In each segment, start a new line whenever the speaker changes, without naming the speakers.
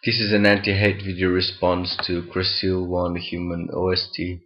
This is an anti-hate video response to Crasil One Human OST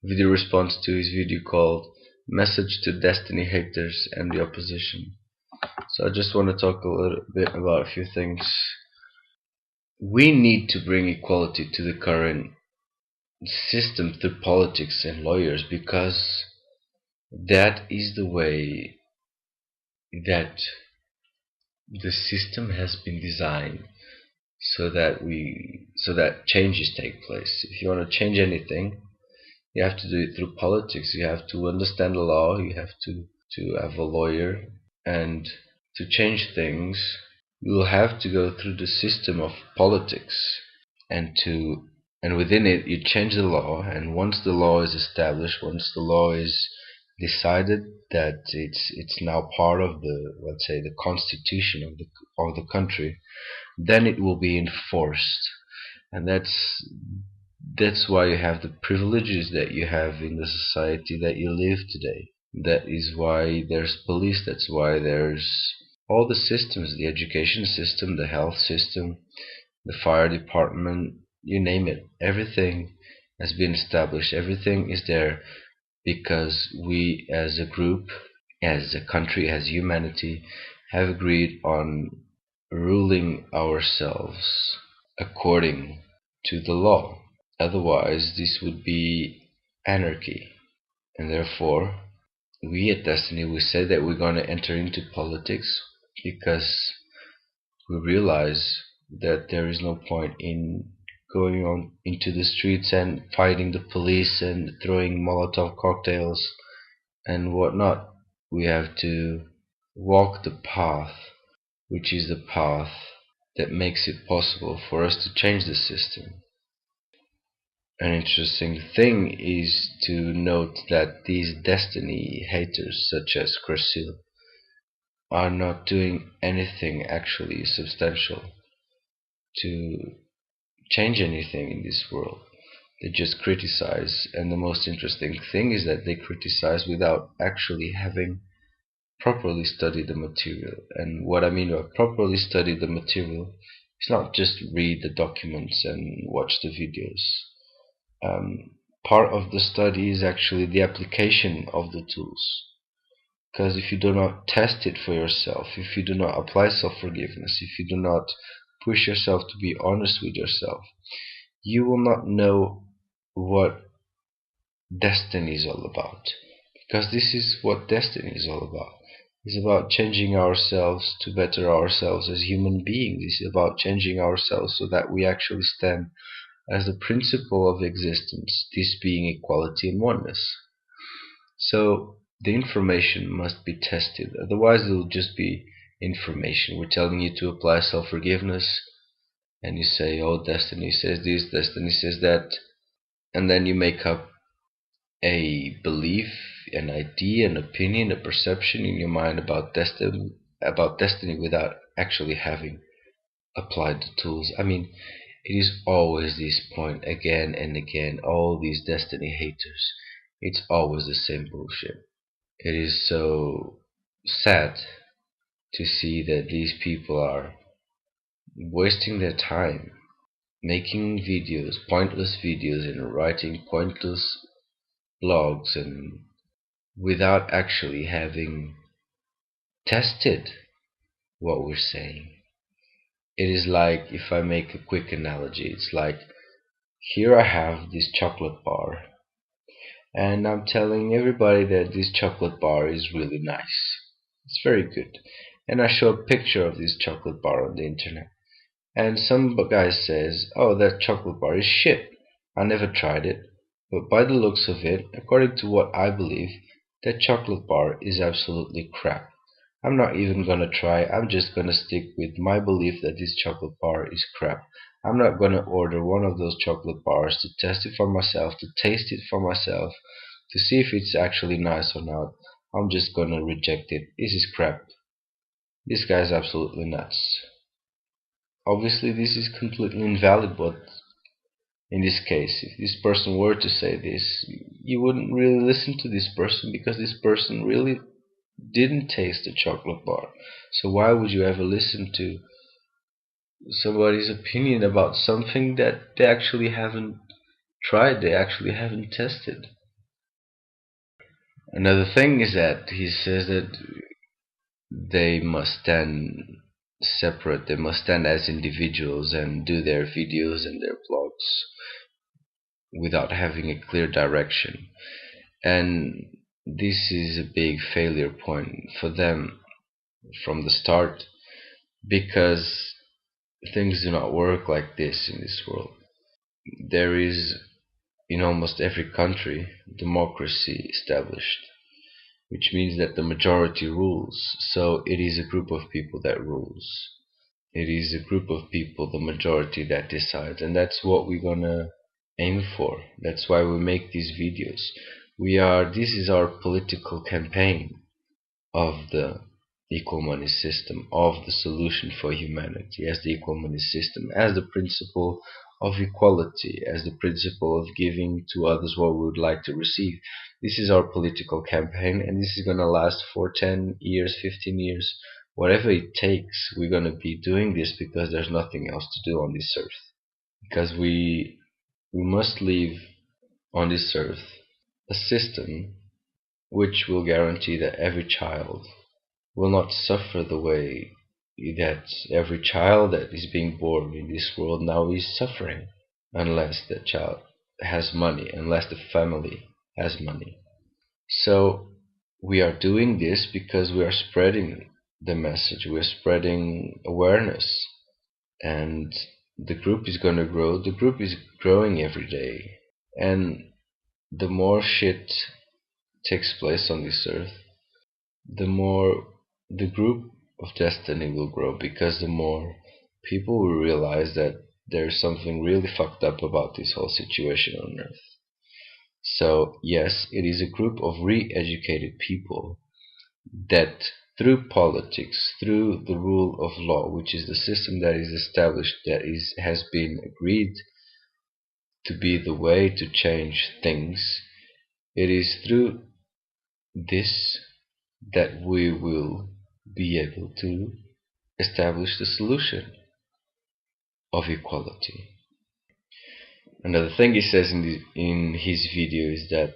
video response to his video called Message to Destiny Haters and the Opposition. So I just want to talk a little bit about a few things. We need to bring equality to the current system through politics and lawyers, because that is the way that the system has been designed so that changes take place. If you want to change anything, you have to do it through politics. You have to understand the law. You have to have a lawyer, and to change things, you will have to go through the system of politics, and within it you change the law. And once the law is established, once the law is decided that it's now part of the, let's say, the constitution of the country, then it will be enforced. And that's why you have the privileges that you have in the society that you live today. That is why there's police, that's why there's all the systems, the education system, the health system, the fire department, you name it. Everything has been established, everything is there because we as a group, as a country, as humanity, have agreed on ruling ourselves according to the law. Otherwise, this would be anarchy. And therefore, we at Destiny, we said that we're going to enter into politics because we realize that there is no point in going on into the streets and fighting the police and throwing Molotov cocktails and whatnot. We have to walk the path, which is the path that makes it possible for us to change the system. An interesting thing is to note that these destiny haters, such as Crasil, are not doing anything actually substantial to change anything in this world. They just criticize, and the most interesting thing is that they criticize without actually having properly studied the material. And what I mean by properly study the material is not just read the documents and watch the videos. Part of the study is actually the application of the tools. Because if you do not test it for yourself, if you do not apply self-forgiveness, if you do not push yourself to be honest with yourself, you will not know what destiny is all about. Because this is what destiny is all about. It's about changing ourselves to better ourselves as human beings. It's about changing ourselves so that we actually stand as the principle of existence, this being equality and oneness. So the information must be tested, otherwise it will just be information. We're telling you to apply self-forgiveness, and you say, oh, destiny says this, destiny says that, and then you make up a belief, an idea, an opinion, a perception in your mind about destiny without actually having applied the tools. I mean, it is always this point again and again. All these destiny haters, it's always the same bullshit. It is so sad to see that these people are wasting their time making videos, pointless videos, and writing pointless blogs, and without actually having tested what we're saying. It is like, if I make a quick analogy, it's like, here I have this chocolate bar, and I'm telling everybody that this chocolate bar is really nice. It's very good. And I show a picture of this chocolate bar on the internet. And some guy says, oh, that chocolate bar is shit. I never tried it. But by the looks of it, according to what I believe, that chocolate bar is absolutely crap. I'm not even gonna try. I'm just gonna stick with my belief that this chocolate bar is crap. I'm not gonna order one of those chocolate bars to test it for myself, to taste it for myself, to see if it's actually nice or not. I'm just gonna reject it. This is crap. This guy's absolutely nuts. Obviously, this is completely invalid, but in this case, if this person were to say this, you wouldn't really listen to this person, because this person really didn't taste the chocolate bar. So why would you ever listen to somebody's opinion about something that they actually haven't tried, they actually haven't tested. Another thing is that he says that they must stand separate, they must stand as individuals and do their videos and their blogs without having a clear direction. And this is a big failure point for them from the start, because things do not work like this in this world. There is, in almost every country, democracy established, which means that the majority rules. So it is a group of people that rules. It is a group of people, the majority, that decides, and that's what we're gonna aim for. That's why we make these videos. This is our political campaign of the equal money system, of the solution for humanity as the equal money system, as the principle of equality, as the principle of giving to others what we would like to receive. This is our political campaign, and this is going to last for 10 years, 15 years, whatever it takes. We're going to be doing this because there's nothing else to do on this earth. Because we must leave on this earth a system which will guarantee that every child will not suffer the way that every child that is being born in this world now is suffering, unless the child has money, unless the family has money. So we are doing this because we are spreading the message, we are spreading awareness, and the group is going to grow. The group is growing every day, and the more shit takes place on this earth, the more the group of destiny will grow, because the more people will realize that there's something really fucked up about this whole situation on earth. So yes, it is a group of re-educated people that, through politics, through the rule of law, which is the system that is established, has been agreed to be the way to change things, it is through this that we will be able to establish the solution of equality. Another thing he says in his video is that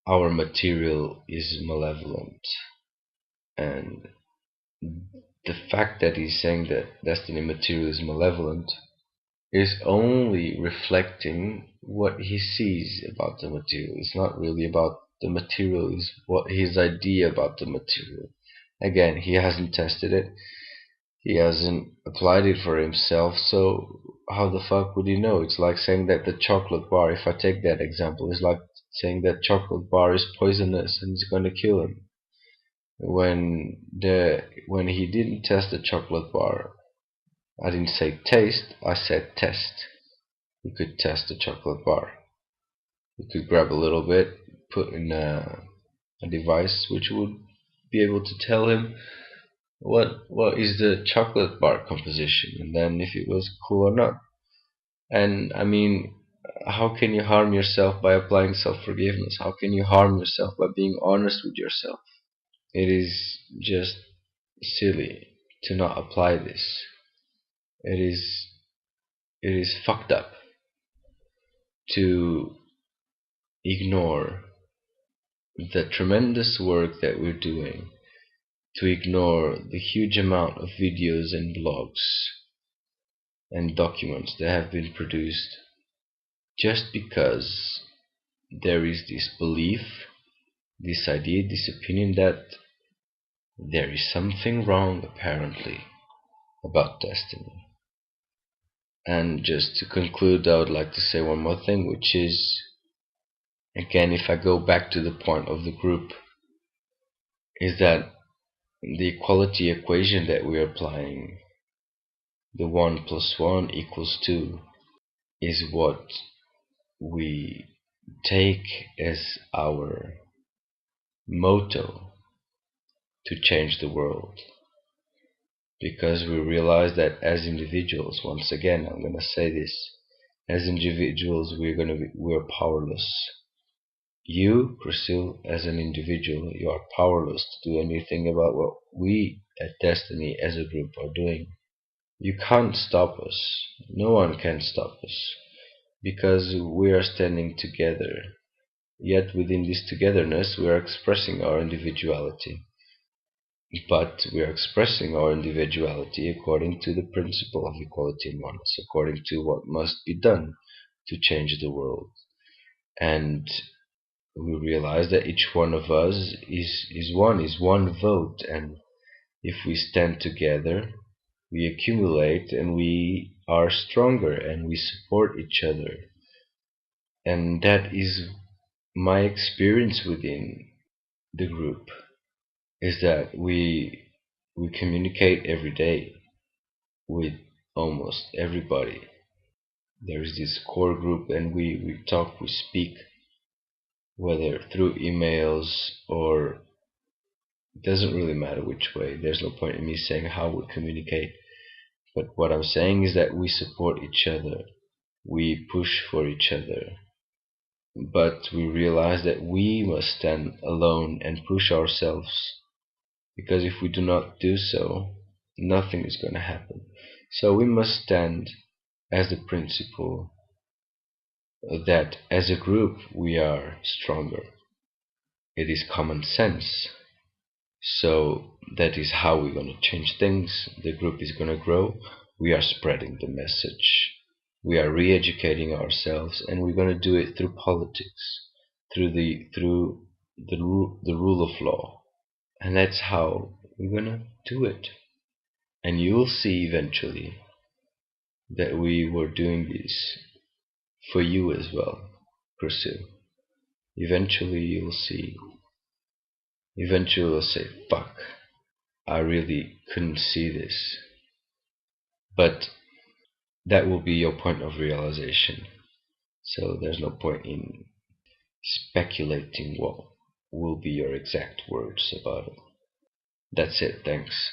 our material is malevolent, and the fact that he's saying that destiny material is malevolent is only reflecting what he sees about the material. It's not really about the material, it's what his idea about the material. Again, he hasn't tested it, he hasn't applied it for himself, so how the fuck would he know? It's like saying that the chocolate bar, if I take that example, it's like saying that chocolate bar is poisonous and it's going to kill him. When he didn't test the chocolate bar, I didn't say taste, I said test. You could test the chocolate bar. You could grab a little bit, put in a device which would be able to tell him what is the chocolate bar composition, and then if it was cool or not. And I mean, how can you harm yourself by applying self-forgiveness? How can you harm yourself by being honest with yourself? It is just silly to not apply this. It is fucked up to ignore the tremendous work that we're doing, to ignore the huge amount of videos and blogs and documents that have been produced, just because there is this belief, this idea, this opinion that there is something wrong apparently about destiny. And just to conclude, I would like to say one more thing, which is, again, if I go back to the point of the group, is that the equality equation that we're applying, the 1 + 1 = 2, is what we take as our motto to change the world. Because we realize that as individuals, once again, I'm going to say this, as individuals, we're powerless. You, Cecile, as an individual, you are powerless to do anything about what we at Destiny as a group are doing. You can't stop us. No one can stop us because we are standing together. Yet within this togetherness, we are expressing our individuality. But we are expressing our individuality according to the principle of equality and oneness, according to what must be done to change the world. And we realize that each one of us is one vote, and if we stand together, we accumulate and we are stronger and we support each other. And that is my experience within the group, is that we communicate every day with almost everybody. There is this core group and we talk, we speak, whether through emails or it doesn't really matter which way. There's no point in me saying how we communicate. But what I'm saying is that we support each other. We push for each other. But we realize that we must stand alone and push ourselves. Because if we do not do so, nothing is going to happen. So we must stand as the principle that as a group we are stronger. It is common sense. So that is how we're going to change things. The group is going to grow. We are spreading the message. We are re-educating ourselves, and we're going to do it through politics, through the rule of law, and that's how we're going to do it. And you'll see eventually that we were doing this for you as well, Pursue. Eventually you'll see. Eventually you'll say, fuck, I really couldn't see this. But that will be your point of realization. So there's no point in speculating what will be your exact words about it. That's it, thanks.